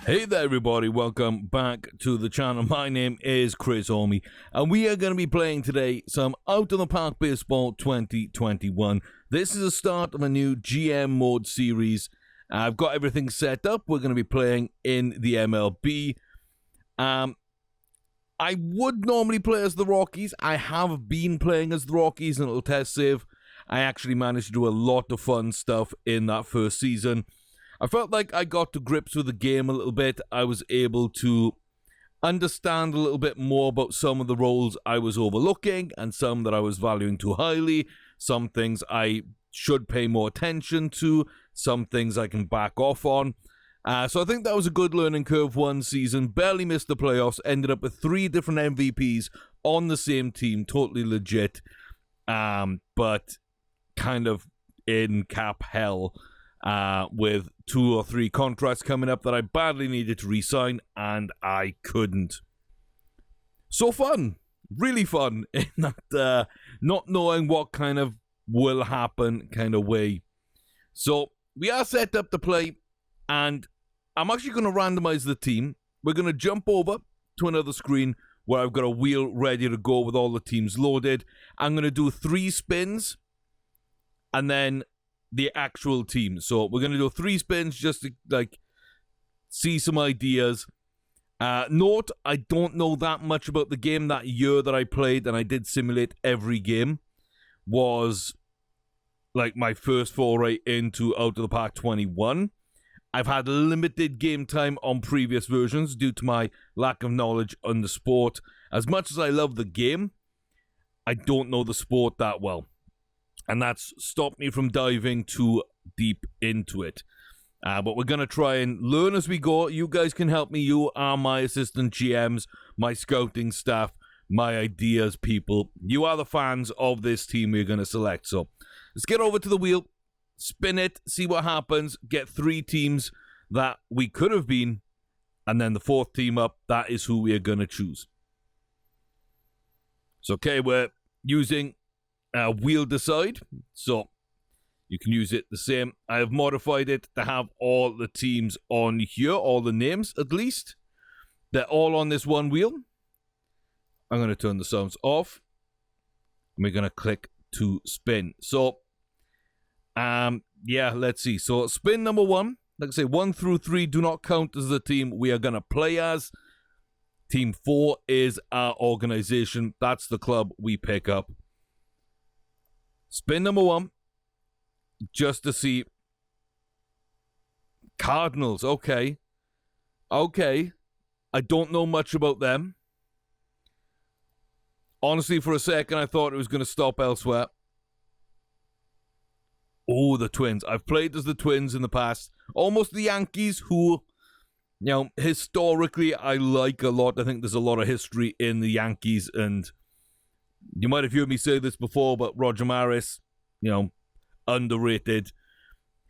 Hey there everybody, welcome back to the channel. My name is Chris Homie, and we are going to be playing today some Out of the Park Baseball 2021. This is the start of a new GM mode series. I've got everything set up. We're going to be playing in the MLB. I would normally play as the Rockies. I have been playing as the Rockies in a little test save. I actually managed to do a lot of fun stuff in that first season. I felt like I got to grips with the game a little bit. I was able to understand a little bit more about some of the roles I was overlooking and some that I was valuing too highly. Some things I should pay more attention to. Some things I can back off on. So I think that was a good learning curve one season. Barely missed the playoffs. Ended up with 3 different MVPs on the same team. Totally legit. But kind of in cap hell. With 2 or 3 contracts coming up that I badly needed to re-sign, and I couldn't. So fun. Really fun in that not knowing what kind of will happen kind of way. So we are set up to play, and I'm actually going to randomize the team. We're going to jump over to another screen where I've got a wheel ready to go with all the teams loaded. I'm going to do 3 spins, and then the actual team. So we're going to do 3 spins just to see some ideas. Note, I don't know that much about the game. That year that I played and I did simulate every game was like my first foray into Out of the Park 21. I've had limited game time on previous versions due to my lack of knowledge on the sport. As much as I love the game, I don't know the sport that well. And that's stopped me from diving too deep into it. But we're going to try and learn as we go. You guys can help me. You are my assistant GMs, my scouting staff, my ideas people. You are the fans of this team we're going to select. So let's get over to the wheel, spin it, see what happens, get 3 teams that we could have been, and then the 4th team up, that is who we are going to choose. So, okay, we're using wheel decide, so you can use it the same. I have modified it to have all the teams on here, all the names at least. They're all on this one wheel. I'm going to turn the sounds off, and we're going to click to spin. So, yeah, let's see. So, spin number 1, like I say, 1 through 3 do not count as the team we are going to play as. Team 4 is our organization. That's the club we pick up. Spin number 1, just to see. Cardinals, okay. Okay. I don't know much about them. Honestly, for a second, I thought it was going to stop elsewhere. Oh, the Twins. I've played as the Twins in the past. Almost the Yankees, who, you know, historically I like a lot. I think there's a lot of history in the Yankees, and you might have heard me say this before, but Roger Maris, you know, underrated.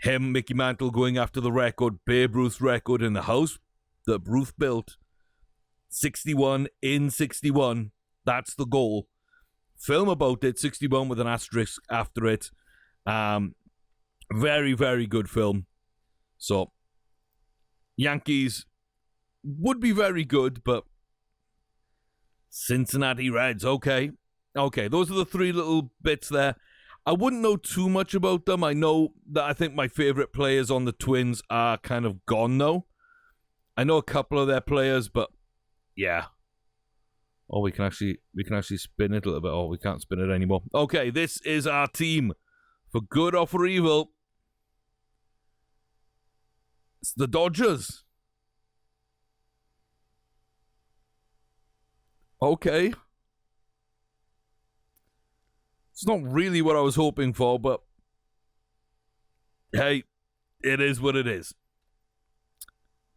Him, Mickey Mantle going after the record, Babe Ruth's record in the house that Ruth built. 61 in 61. That's the goal. Film about it, 61 with an asterisk after it. Very, very good film. So, Yankees would be very good, but Cincinnati Reds, okay. Okay, those are the 3 little bits there. I wouldn't know too much about them. I know that I think my favorite players on the Twins are kind of gone now. I know a couple of their players, but yeah. Oh, we can actually spin it a little bit. Oh, we can't spin it anymore. Okay, this is our team. For good or for evil. It's the Dodgers. Okay. It's not really what I was hoping for, but hey, it is what it is.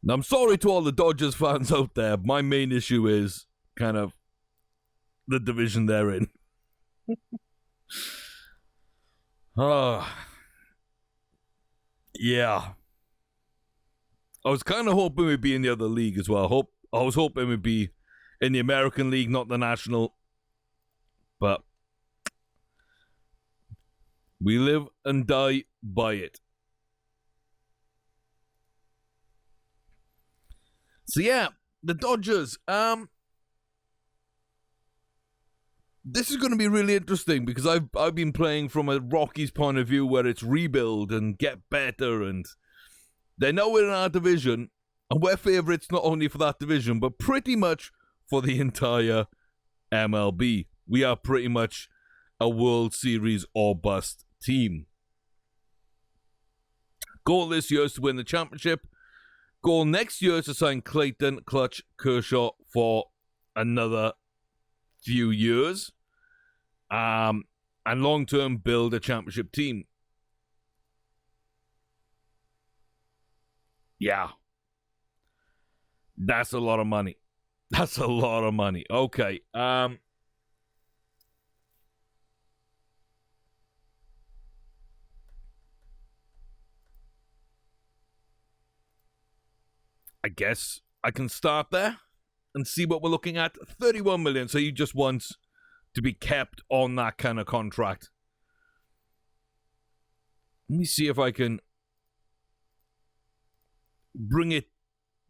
Now, I'm sorry to all the Dodgers fans out there. My main issue is kind of the division they're in. Yeah. I was kind of hoping we'd be in the other league as well. I was hoping we'd be in the American League, not the National. But we live and die by it. So yeah, the Dodgers. This is going to be really interesting because I've been playing from a Rockies point of view where it's rebuild and get better, and they know we're in our division, and we're favourites not only for that division but pretty much for the entire MLB. We are pretty much a World Series or bust team. Goal this year is to win the championship. Goal next year is to sign Clayton Clutch Kershaw for another few years. And long-term build a championship team. Yeah. That's a lot of money. That's a lot of money. Okay. I guess I can start there and see what we're looking at. 31 million. So you just want to be kept on that kind of contract. Let me see if I can bring it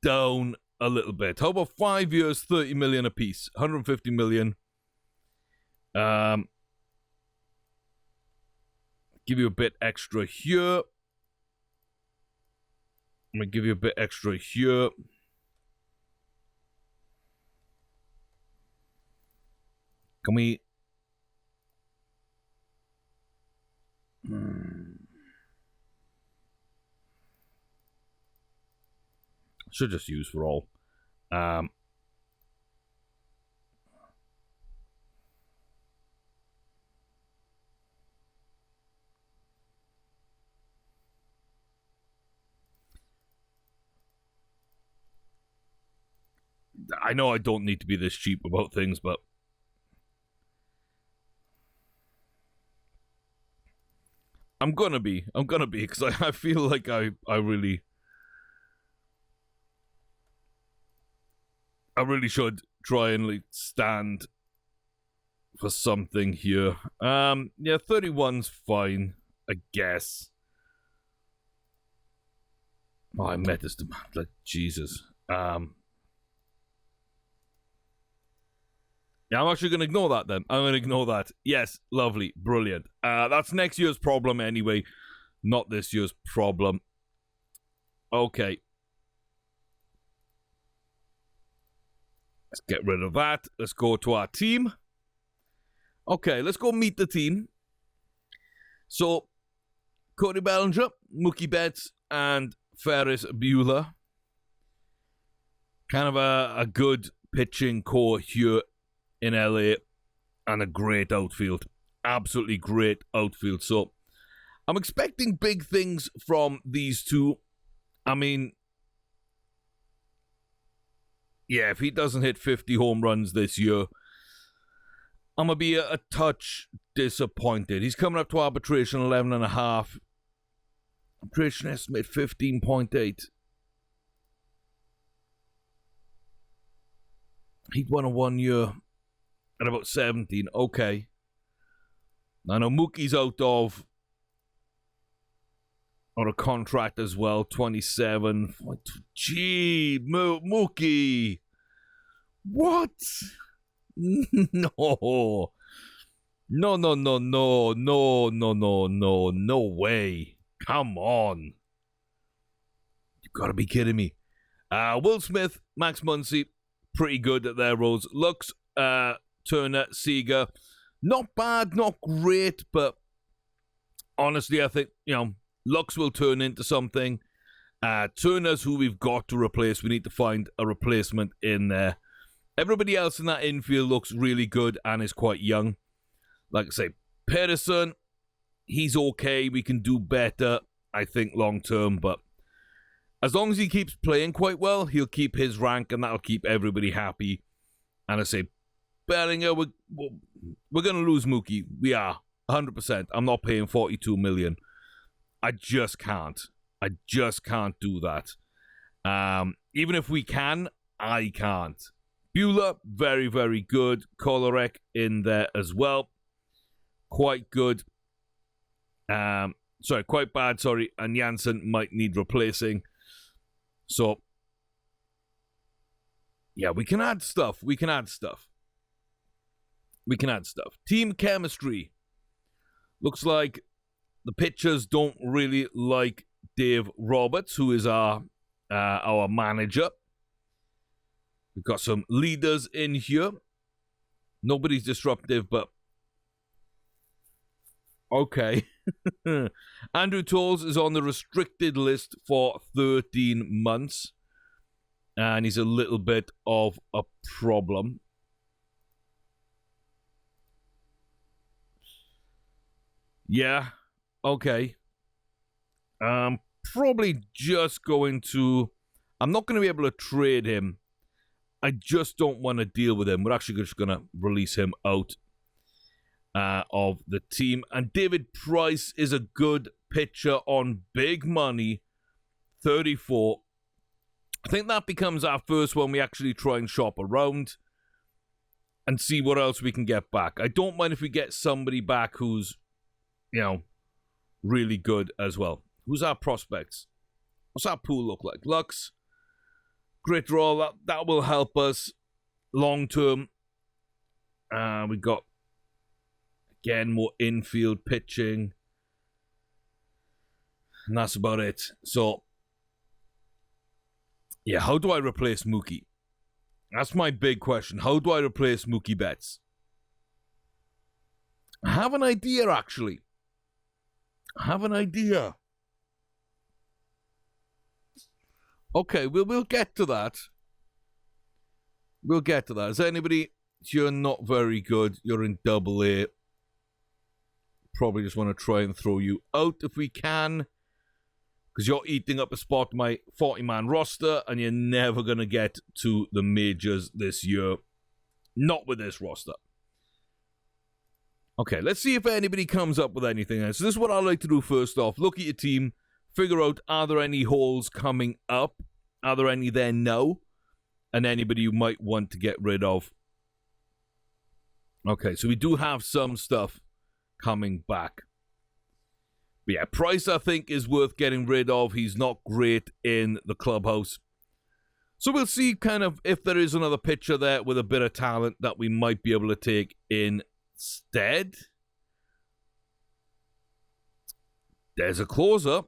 down a little bit. How about 5 years, 30 million apiece? 150 million. Give you a bit extra here. I'm going to give you a bit extra here. Can we... Should just use for all. I know I don't need to be this cheap about things, but I'm gonna be, because I feel like I really should try and like stand for something here. Yeah, 31's fine, I guess. Oh, I met this demand, like Jesus. Yeah, I'm actually going to ignore that then. I'm going to ignore that. Yes, lovely, brilliant. That's next year's problem anyway, not this year's problem. Okay. Let's get rid of that. Let's go to our team. Okay, let's go meet the team. So, Cody Bellinger, Mookie Betts, and Ferris Bueller. Kind of a good pitching core here in LA, and a great outfield. Absolutely great outfield. So, I'm expecting big things from these two. I mean, yeah, if he doesn't hit 50 home runs this year, I'm going to be a touch disappointed. He's coming up to arbitration 11.5. Arbitration estimate 15.8. He'd won a 1 year at about 17. Okay. I know Mookie's out of on a contract as well. 27. Gee, Mookie. What? No. No way. Come on. You gotta be kidding me. Will Smith, Max Muncy, pretty good at their roles. Lux, Turner, Seager, not bad, not great, but honestly, I think, Lux will turn into something. Turner's who we've got to replace. We need to find a replacement in there. Everybody else in that infield looks really good and is quite young. Like I say, Pedersen, he's okay. We can do better, I think, long term, but as long as he keeps playing quite well, he'll keep his rank, and that'll keep everybody happy. And I say, Bellinger, we're going to lose Mookie. We are, 100%. I'm not paying $42 million. I just can't. I just can't do that. Even if we can, I can't. Bueller, very, very good. Kolarek in there as well. Quite good. Quite bad, sorry. And Jansen might need replacing. So, Yeah, we can add stuff. We can add stuff. Team chemistry. Looks like the pitchers don't really like Dave Roberts, who is our manager. We've got some leaders in here. Nobody's disruptive, but okay. Andrew Tolles is on the restricted list for 13 months. And he's a little bit of a problem. Yeah, okay. Probably just going to... I'm not going to be able to trade him. I just don't want to deal with him. We're actually just going to release him out of the team. And David Price is a good pitcher on big money. 34. I think that becomes our first one we actually try and shop around and see what else we can get back. I don't mind if we get somebody back who's, really good as well. Who's our prospects? What's our pool look like? Lux, great roll. That will help us long term. We got, again, more infield pitching. And that's about it. So, yeah, how do I replace Mookie? That's my big question. How do I replace Mookie Betts? I have an idea, actually. Okay, we'll get to that. Is anybody... You're not very good. You're in double A. Probably just want to try and throw you out if we can. Because you're eating up a spot in my 40-man roster, and you're never going to get to the majors this year. Not with this roster. Okay, let's see if anybody comes up with anything. So this is what I like to do first off. Look at your team. Figure out, are there any holes coming up? Are there any there now? And anybody you might want to get rid of. Okay, so we do have some stuff coming back. But yeah, Price, I think, is worth getting rid of. He's not great in the clubhouse. So we'll see kind of if there is another pitcher there with a bit of talent that we might be able to take instead. There's a closer.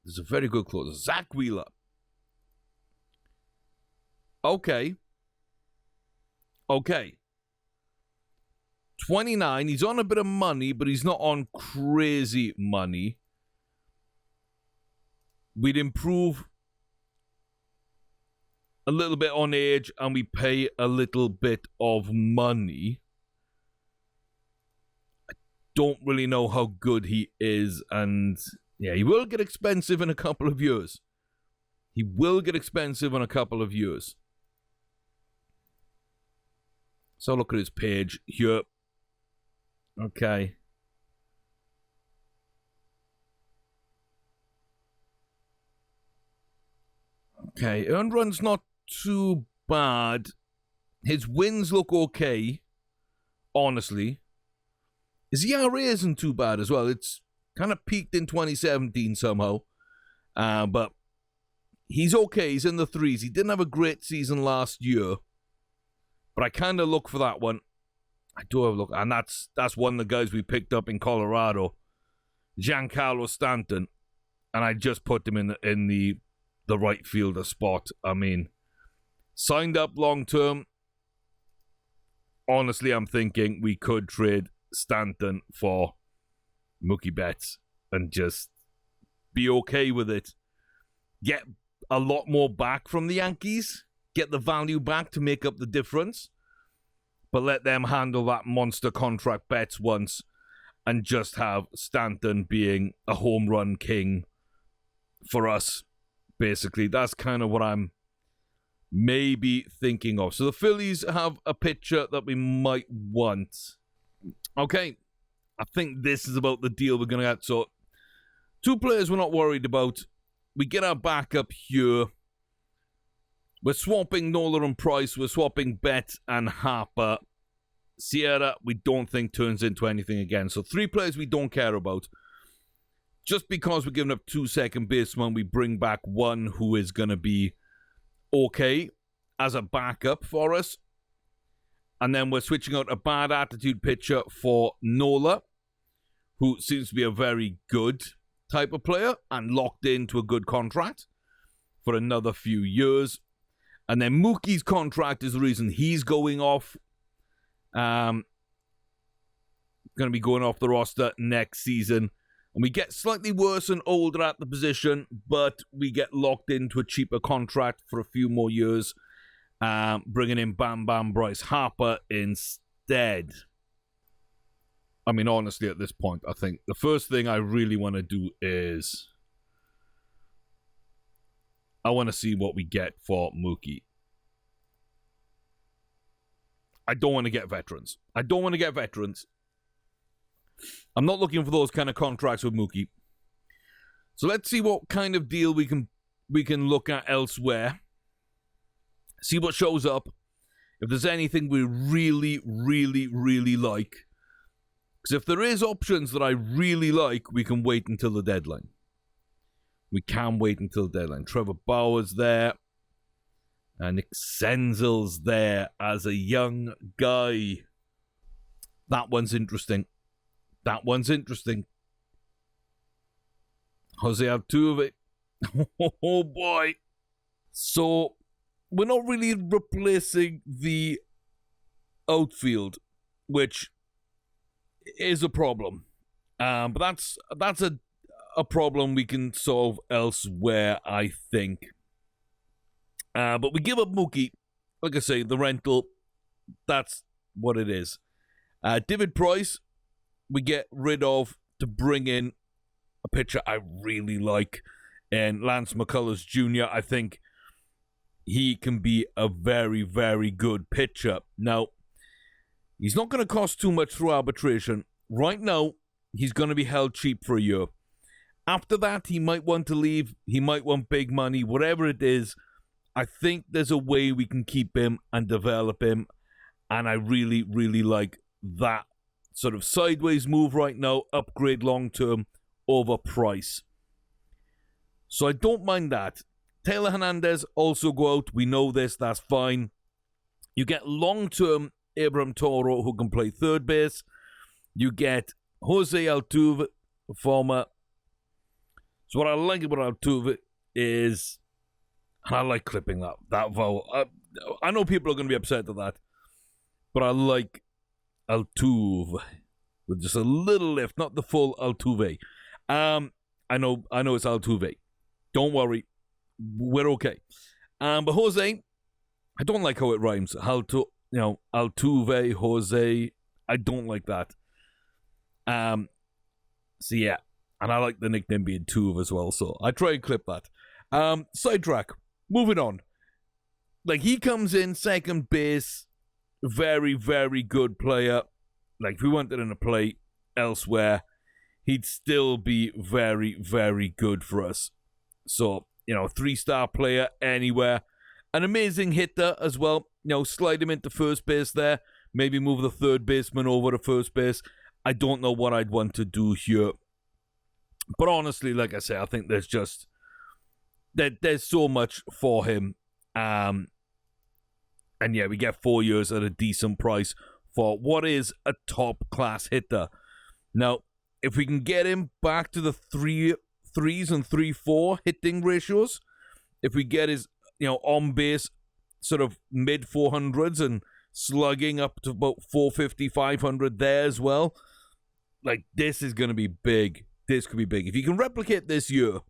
There's a very good closer. Zach Wheeler. Okay. 29. He's on a bit of money, but he's not on crazy money. We'd improve a little bit on age, and we pay a little bit of money. I don't really know how good he is, and yeah, he will get expensive in a couple of years. So look at his page here. Okay. Earned run's not too bad. His wins look okay, honestly. His ERA isn't too bad as well. It's kind of peaked in 2017 somehow. But he's okay. He's in the threes. He didn't have a great season last year. But I kind of look for that one. I do have a look. And that's one of the guys we picked up in Colorado. Giancarlo Stanton. And I just put him in the right fielder spot. I mean, signed up long term. Honestly, I'm thinking we could trade Stanton for Mookie Betts and just be okay with it. Get a lot more back from the Yankees. Get the value back to make up the difference. But let them handle that monster contract Betts once and just have Stanton being a home run king for us. Basically, that's kind of what I'm maybe thinking of. So the Phillies have a pitcher that we might want. Okay, I think this is about the deal we're going to get. So, 2 players we're not worried about. We get our backup here. We're swapping Nola and Price. We're swapping Betts and Harper. Sierra, we don't think turns into anything again. So 3 players we don't care about. Just because we're giving up 2 second basemen, we bring back 1 who is going to be okay. as a backup for us. And then we're switching out a bad attitude pitcher for Nola, who seems to be a very good type of player and locked into a good contract for another few years. And then Mookie's contract is the reason he's going off. Going to be going off the roster next season. And we get slightly worse and older at the position, but we get locked into a cheaper contract for a few more years, bringing in Bam Bam Bryce Harper instead. I mean, honestly, at this point, I think the first thing I really want to do is I want to see what we get for Mookie. I don't want to get veterans. I'm not looking for those kind of contracts with Mookie. So let's see what kind of deal we can look at elsewhere. See what shows up. If there's anything we really, really, really like. Because if there is options that I really like, we can wait until the deadline. We can wait until the deadline. Trevor Bauer's there. Nick Senzel's there as a young guy. That one's interesting. Jose Altuve. Oh boy. So, we're not really replacing the outfield, which is a problem. But that's a problem we can solve elsewhere, I think. But we give up Mookie. Like I say, the rental, that's what it is. David Price, we get rid of to bring in a pitcher I really like. And Lance McCullers Jr., I think he can be a very, very good pitcher. Now, he's not going to cost too much through arbitration. Right now, he's going to be held cheap for a year. After that, he might want to leave. He might want big money. Whatever it is, I think there's a way we can keep him and develop him. And I really, really like that sort of sideways move right now. Upgrade long-term over Price. So I don't mind that. Taylor Hernandez also go out. We know this. That's fine. You get long-term Abraham Toro, who can play third base. You get Jose Altuve, former. So what I like about Altuve is, and I like clipping that vowel. I know people are going to be upset at that, but I like Altuve with just a little lift, not the full Altuve. I know it's Altuve. Don't worry, we're okay. But Jose, I don't like how it rhymes. Altuve, Jose. I don't like that. So yeah, and I like the nickname being Tuve as well. So I try and clip that. Sidetrack. Moving on. Like, he comes in second base, very, very good player. Like, if we wanted him to play elsewhere, he'd still be very, very good for us. So, 3-star player anywhere. An amazing hitter as well. Slide him into first base there. Maybe move the third baseman over to first base. I don't know what I'd want to do here. But honestly, like I say, I think there's so much for him. And yeah, we get 4 years at a decent price for what is a top-class hitter. Now, if we can get him back to the 3.3s and 3.4 hitting ratios, if we get his, on base sort of mid 400s and slugging up to about 450, 500 there as well, like, this is going to be big. This could be big. If you can replicate this year,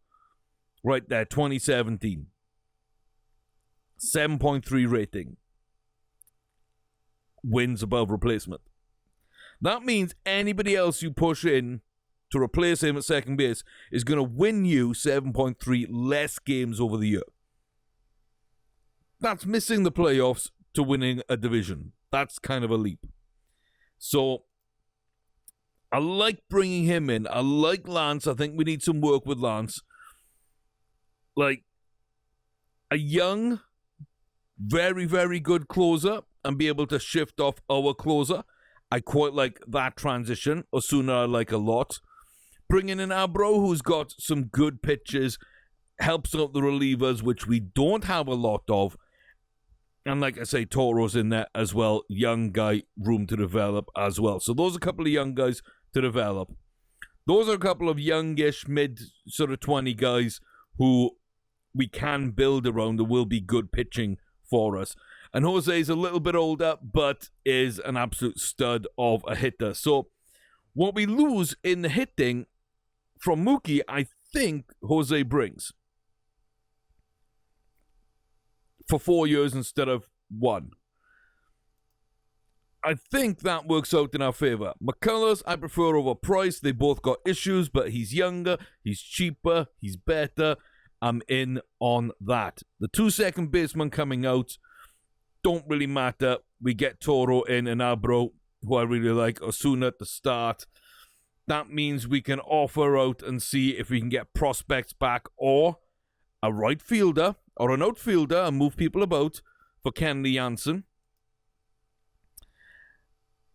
right there, 2017, 7.3 rating, wins above replacement. That means anybody else you push in to replace him at second base is going to win you 7.3 less games over the year. That's missing the playoffs to winning a division. That's kind of a leap. So, I like bringing him in. I like Lance. I think we need some work with Lance. Like, a young, very, very good closer and be able to shift off our closer. I quite like that transition. Osuna I like a lot. Bringing in Abro, who's got some good pitches, helps out the relievers, which we don't have a lot of. And like I say, Toro's in there as well. Young guy, room to develop as well. So those are a couple of young guys to develop. Those are a couple of youngish, mid sort of 20 guys who we can build around and will be good pitching for us. And Jose's a little bit older, but is an absolute stud of a hitter. So what we lose in the hitting from Mookie, I think Jose brings. For 4 years instead of 1. I think that works out in our favor. McCullers, I prefer over Price. They both got issues, but he's younger, he's cheaper, he's better. I'm in on that. The 2 second basemen coming out don't really matter. We get Toro in and Abro, who I really like, Osuna at the start. That means we can offer out and see if we can get prospects back or a right fielder or an outfielder and move people about for Kenley Jansen.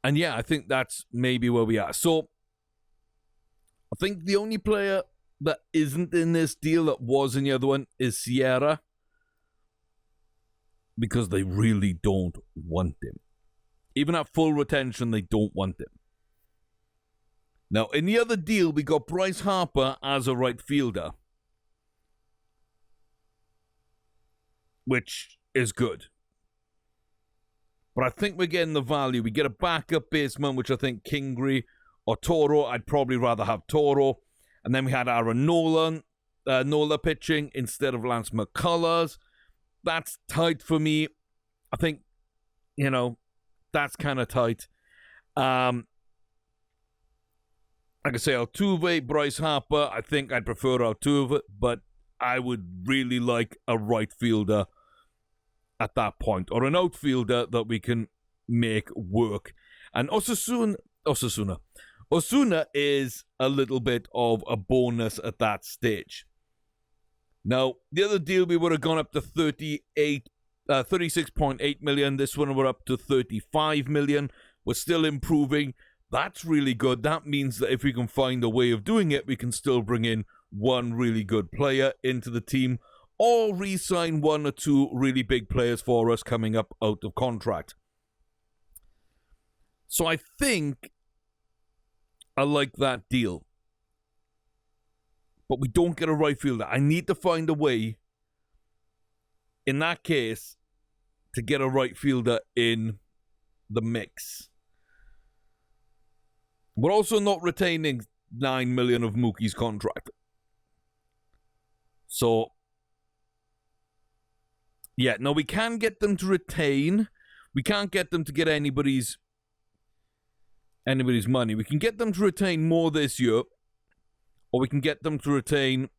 And yeah, I think that's maybe where we are. So I think the only player that isn't in this deal that was in the other one is Sierra, because they really don't want him. Even at full retention, they don't want him. Now, in the other deal, we got Bryce Harper as a right fielder, which is good. But I think we're getting the value. We get a backup baseman, which I think Kingery or Toro. I'd probably rather have Toro. And then we had Aaron Nola pitching instead of Lance McCullers. That's tight for me. I think, that's kind of tight. Like I say, Altuve, Bryce Harper. I think I'd prefer Altuve, but I would really like a right fielder at that point, or an outfielder that we can make work. And Osuna is a little bit of a bonus at that stage. Now, the other deal, we would have gone up to 36.8 million. This one, we're up to 35 million. We're still improving. That's really good. That means that if we can find a way of doing it, we can still bring in one really good player into the team, or re-sign 1 or 2 really big players for us coming up out of contract. So I think I like that deal. But we don't get a right fielder. I need to find a way, in that case, to get a right fielder in the mix. We're also not retaining 9 million of Mookie's contract. So, yeah, no, we can get them to retain. We can't get them to get anybody's money. We can get them to retain more this year, or we can get them to retain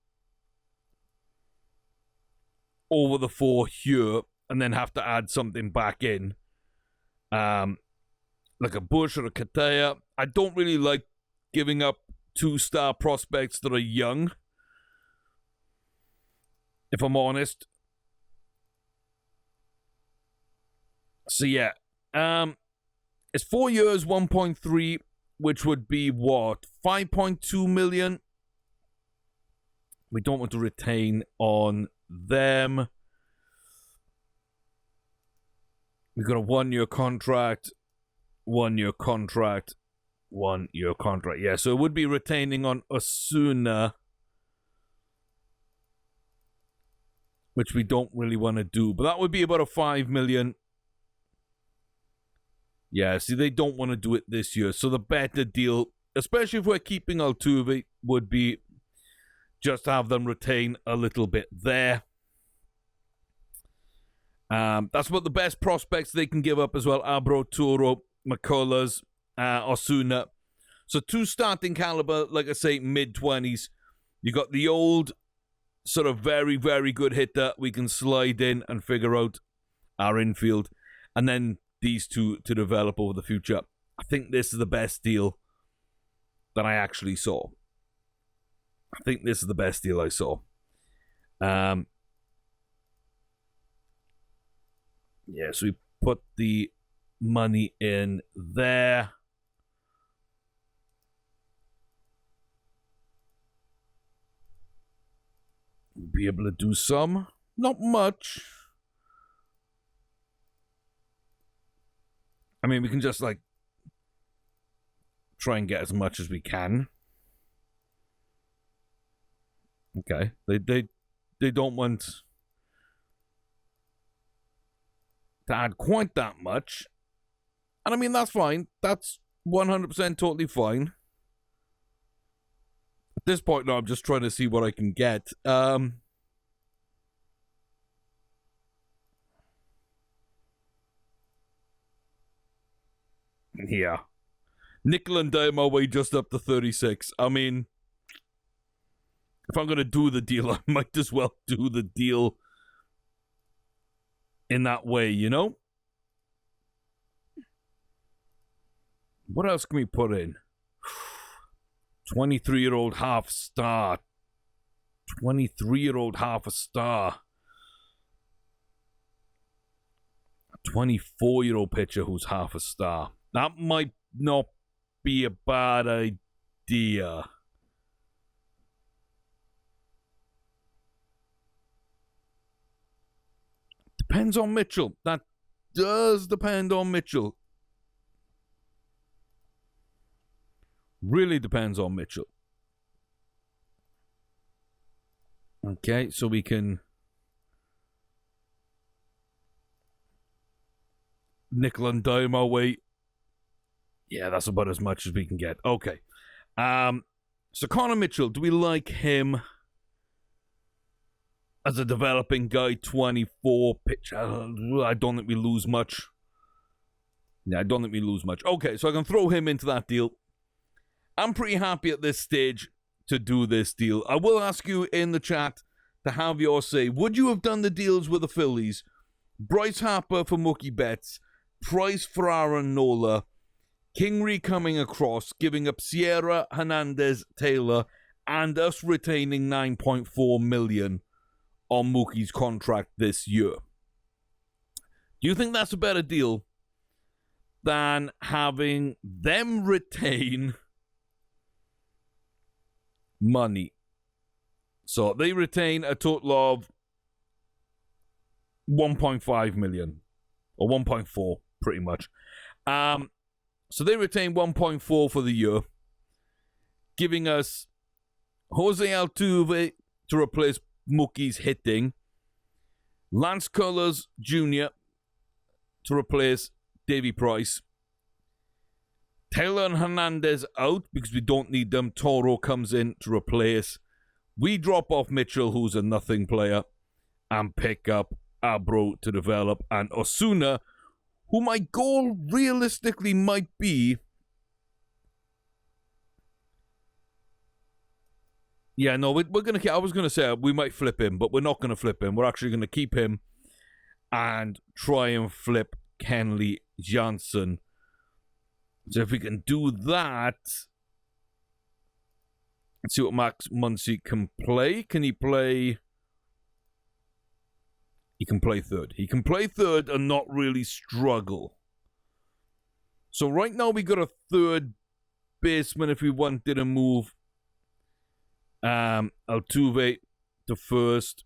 over the 4 year and then have to add something back in. Like a Bush or a Kataya. I don't really like giving up 2-star prospects that are young, if I'm honest. So yeah, it's 4 years, 1.3, which would be what, 5.2 million. We don't want to retain on them. We've got a 1-year contract, 1-year contract, 1-year contract. Yeah, so it would be retaining on Osuna, which we don't really want to do. But that would be about a 5 million. Yeah, see, they don't want to do it this year. So the better deal, especially if we're keeping Altuve, would be just have them retain a little bit there. That's what the best prospects they can give up as well. Abro, Toro, McCullers, Osuna. So 2 starting caliber, like I say, mid-20s. You got the old, sort of very, very good hitter we can slide in and figure out our infield. And then these 2 to develop over the future. I think this is the best deal that I actually saw. I think this is the best deal I saw. Yeah, so we put the money in there. We'll be able to do some. Not much. I mean, we can just, like, try and get as much as we can. Okay. They don't want to add quite that much. And I mean, that's fine. That's 100% totally fine. At this point now, I'm just trying to see what I can get. Yeah. Nickel and dime our way just up to 36. I mean, if I'm going to do the deal, I might as well do the deal in that way, you know? What else can we put in? 23-year-old half star. 23-year-old half a star. 24-year-old pitcher who's half a star. That might not be a bad idea. Depends on Mitchell. That does depend on Mitchell. Really depends on Mitchell. Okay, so we can nickel and dime our way. Yeah, that's about as much as we can get. Okay. So Connor Mitchell, do we like him as a developing guy? 24 pitch. I don't think we lose much. Yeah, I don't think we lose much. Okay, so I can throw him into that deal. I'm pretty happy at this stage to do this deal. I will ask you in the chat to have your say. Would you have done the deals with the Phillies? Bryce Harper for Mookie Betts, Price for Aaron Nola, Kingery coming across, giving up Sierra, Hernandez, Taylor, and us retaining $9.4 million on Mookie's contract this year. Do you think that's a better deal than having them retain money? So they retain a total of 1.5 million or 1.4 pretty much. So they retain 1.4 for the year, giving us Jose Altuve to replace Mookie's hitting, Lance Cullors Jr. to replace Davy Price, Taylor and Hernandez out because we don't need them. Toro comes in to replace. We drop off Mitchell, who's a nothing player, and pick up Abro to develop, and Osuna, who my goal realistically might be. Yeah, no, we're going to... I was going to say we might flip him, but we're not going to flip him. We're actually going to keep him and try and flip Kenley Jansen. So if we can do that... Let's see what Max Muncy can play. Can he play... He can play third. He can play third and not really struggle. So right now we got a third baseman if we wanted to move Altuve to first.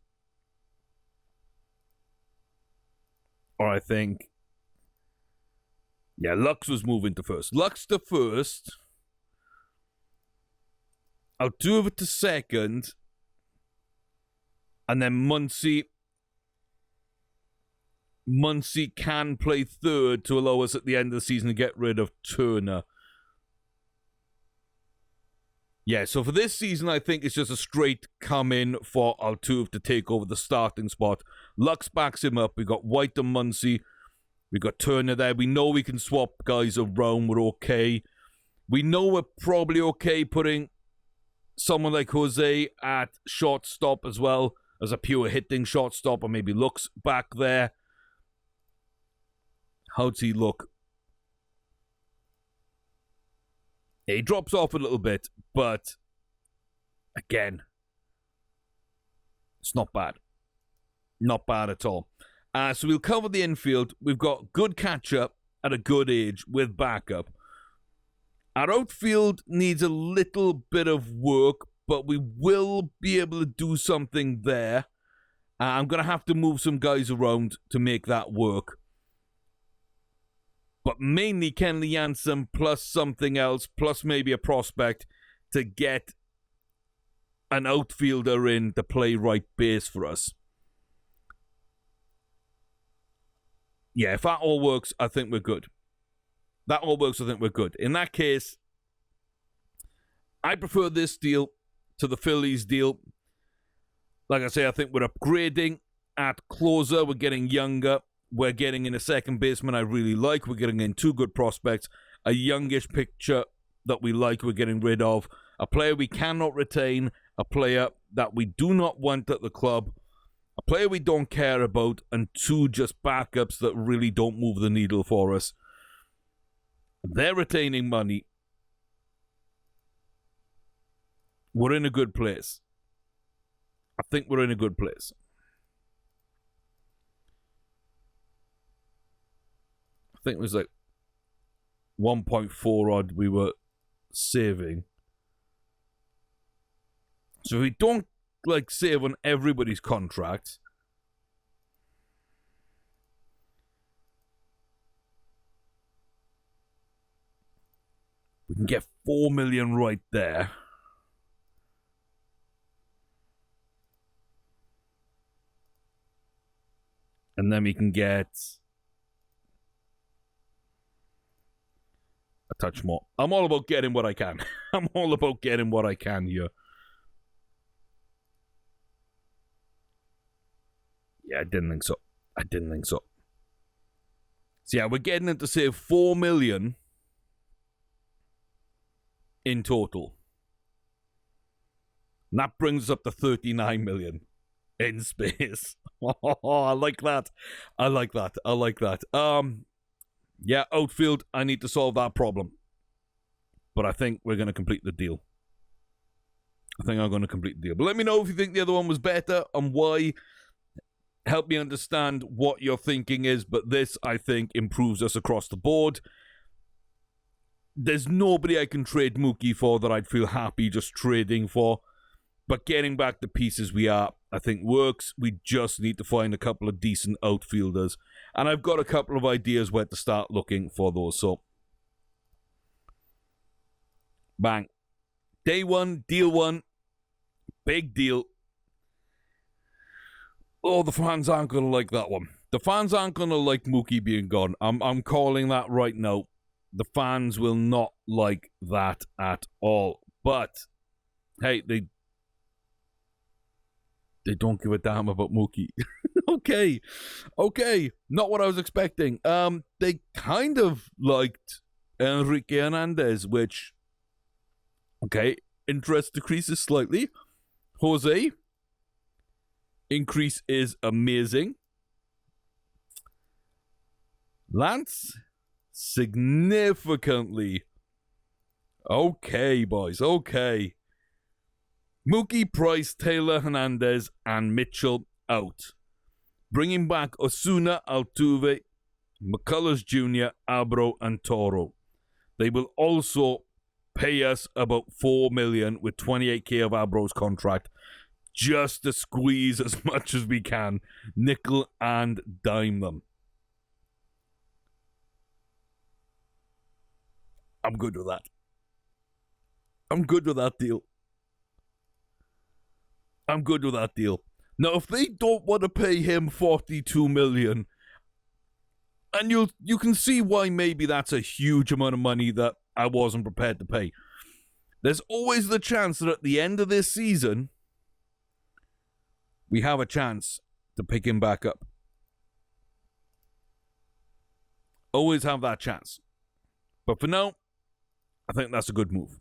Or I think... Yeah, Lux was moving to first. Lux to first. Altuve to second. And then Muncy can play third to allow us at the end of the season to get rid of Turner. Yeah, so for this season, I think it's just a straight come in for Altuve to take over the starting spot. Lux backs him up. We got White and Muncy. We got Turner there. We know we can swap guys around. We're okay. We know we're probably okay putting someone like Jose at shortstop as well as a pure hitting shortstop, or maybe Lux back there. How's he look? Yeah, he drops off a little bit, but again, it's not bad. Not bad at all. So we'll cover the infield. We've got good catcher at a good age with backup. Our outfield needs a little bit of work, but we will be able to do something there. I'm going to have to move some guys around to make that work. but mainly Kenley Jansen plus something else, plus maybe a prospect to get an outfielder in to play right base for us. Yeah, if that all works, I think we're good. That all works, I think we're good. In that case, I prefer this deal to the Phillies deal. Like I say, I think we're upgrading at closer. We're getting younger. We're getting in a second baseman I really like. We're getting in two good prospects. A youngish pitcher that we like, we're getting rid of. A player we cannot retain. A player that we do not want at the club. A player we don't care about. And two just backups that really don't move the needle for us. They're retaining money. We're in a good place. I think we're in a good place. I think it was like 1.4 odd we were saving. So if we don't like save on everybody's contract, we can get 4 million right there. And then we can get a touch more. I'm all about getting what I can. I'm all about getting what I can here. Yeah, I didn't think so. So yeah, we're getting it to save 4 million in total. And that brings us up to 39 million in space. Oh, I like that. Yeah, outfield, I need to solve that problem. But I think we're going to complete the deal. But let me know if you think the other one was better and why. Help me understand what your thinking is. But this, I think, improves us across the board. There's nobody I can trade Mookie for that I'd feel happy just trading for. But getting back the pieces we are, I think works. We just need to find a couple of decent outfielders. And I've got a couple of ideas where to start looking for those. So, bang. Day one, deal one. Big deal. Oh, the fans aren't going to like that one. The fans aren't going to like Mookie being gone. I'm calling that right now. The fans will not like that at all. But, hey, they don't give a damn about Mookie. Okay. Not what I was expecting. They kind of liked Enrique Hernandez, which, okay, interest decreases slightly. Jose, increase is amazing. Lance, significantly. Okay, boys, okay. Mookie, Price, Taylor, Hernandez, and Mitchell out. Bringing back Osuna, Altuve, McCullers Jr., Abro, and Toro. They will also pay us about $4 million with $28,000 of Abro's contract just to squeeze as much as we can, nickel and dime them. I'm good with that. I'm good with that deal. Now, if they don't want to pay him $42 million, and you can see why maybe that's a huge amount of money that I wasn't prepared to pay. There's always the chance that at the end of this season, we have a chance to pick him back up. Always have that chance. But for now, I think that's a good move.